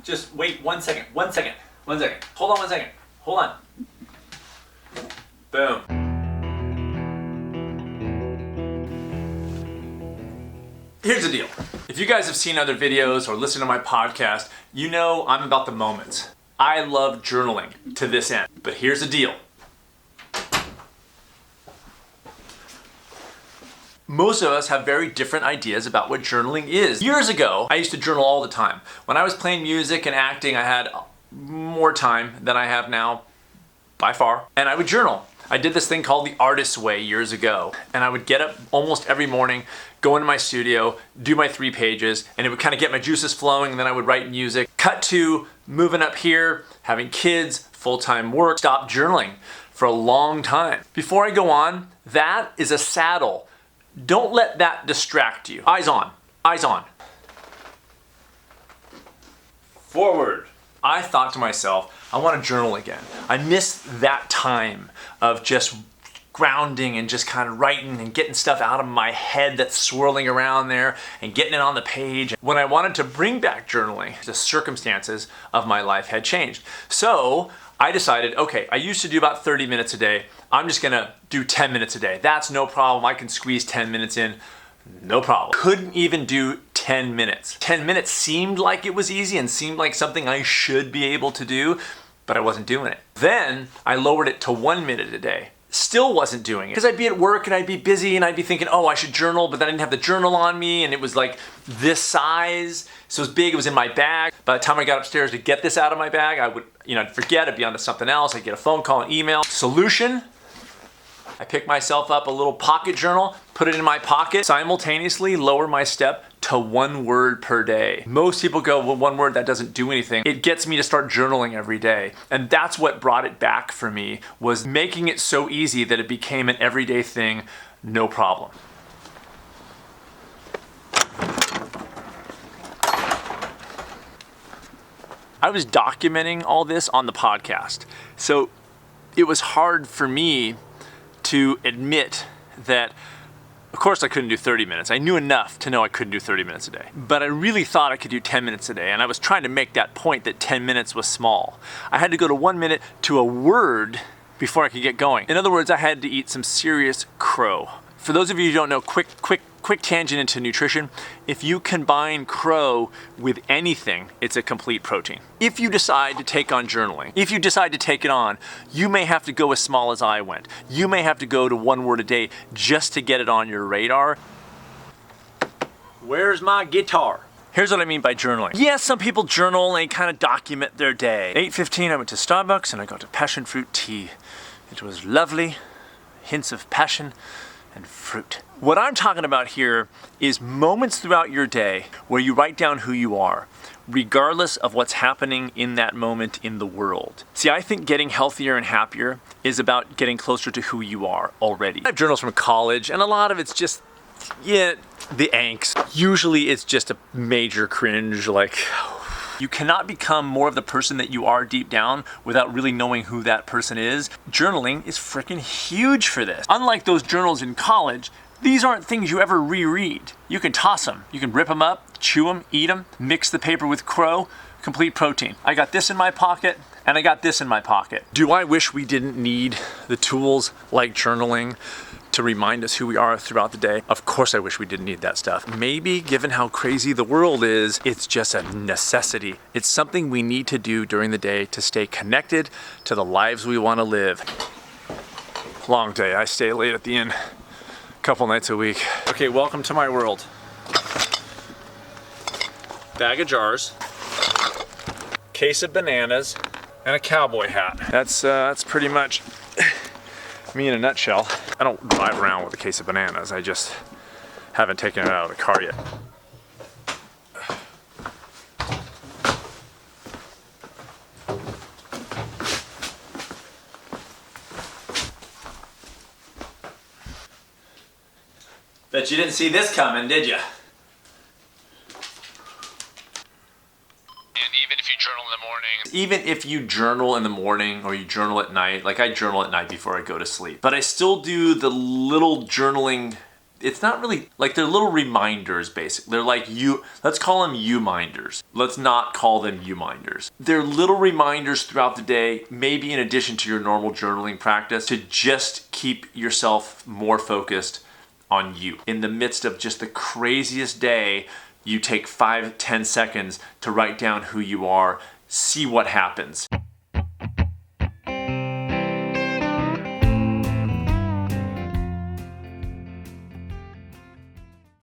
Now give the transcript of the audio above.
Just wait 1 second. 1 second. 1 second. Hold on 1 second. Hold on. Boom. Here's the deal. If you guys have seen other videos or listened to my podcast, you know I'm about the moments. I love journaling to this end. But here's the deal. Most of us have very different ideas about what journaling is. Years ago, I used to journal all the time. When I was playing music and acting, I had more time than I have now, by far, and I would journal. I did this thing called the artist's way years ago, and I would get up almost every morning, go into my studio, do my 3 pages, and it would kind of get my juices flowing, and then I would write music. Cut to moving up here, having kids, full-time work, stop journaling for a long time. Before I go on, that is a saddle. Don't let that distract you. Eyes on, eyes on. Forward. I thought to myself, I want to journal again. I miss that time of just grounding and just kind of writing and getting stuff out of my head that's swirling around there and getting it on the page. When I wanted to bring back journaling, the circumstances of my life had changed. So I decided, okay, I used to do about 30 minutes a day. I'm just gonna do 10 minutes a day. That's no problem. I can squeeze 10 minutes in, no problem. Couldn't even do 10 minutes. 10 minutes seemed like it was easy and seemed like something I should be able to do, but I wasn't doing it. Then I lowered it to 1 minute a day. Still wasn't doing it because I'd be at work and I'd be busy and I'd be thinking, oh, I should journal, but then I didn't have the journal on me and it was like this size. So it was big, it was in my bag. By the time I got upstairs to get this out of my bag, I would, I'd forget, I'd be onto something else. I'd get a phone call, an email. Solution, I pick myself up a little pocket journal, put it in my pocket, simultaneously lower my step to 1 word per day. Most people go, well, 1 word, that doesn't do anything. It gets me to start journaling every day. And that's what brought it back for me, was making it so easy that it became an everyday thing, no problem. I was documenting all this on the podcast. So it was hard for me to admit that, of course I couldn't do 30 minutes. I knew enough to know I couldn't do 30 minutes a day. But I really thought I could do 10 minutes a day, and I was trying to make that point that 10 minutes was small. I had to go to 1 minute to a word before I could get going. In other words, I had to eat some serious crow. For those of you who don't know, quick tangent into nutrition. If you combine crow with anything, it's a complete protein. If you decide to take on journaling, if you decide to take it on, you may have to go as small as I went. You may have to go to 1 word a day just to get it on your radar. Where's my guitar? Here's what I mean by journaling. Yes, some people journal and kind of document their day. 8:15, I went to Starbucks and I got a passion fruit tea. It was lovely, hints of passion and fruit. What I'm talking about here is moments throughout your day where you write down who you are, regardless of what's happening in that moment in the world. See, I think getting healthier and happier is about getting closer to who you are already. I have journals from college, and a lot of it's just, the angst. Usually it's just a major cringe, like, you cannot become more of the person that you are deep down without really knowing who that person is. Journaling is freaking huge for this. Unlike those journals in college, these aren't things you ever reread. You can toss them. You can rip them up, chew them, eat them, mix the paper with crow, complete protein. I got this in my pocket, and I got this in my pocket. Do I wish we didn't need the tools like journaling to remind us who we are throughout the day? Of course I wish we didn't need that stuff. Maybe, given how crazy the world is, it's just a necessity. It's something we need to do during the day to stay connected to the lives we want to live. Long day. I stay late at the inn a couple nights a week. Okay, welcome to my world. Bag of jars, case of bananas, and a cowboy hat. That's pretty much me in a nutshell. I don't drive around with a case of bananas. I just haven't taken it out of the car yet. Bet you didn't see this coming, did you? Even if you journal in the morning or you journal at night, like I journal at night before I go to sleep, but I still do the little journaling it's not really, like they're little reminders basically. They're like let's call them you-minders. Let's not call them you-minders. They're little reminders throughout the day, maybe in addition to your normal journaling practice, to just keep yourself more focused on you. In the midst of just the craziest day, you take 5-10 seconds to write down who you are, see what happens.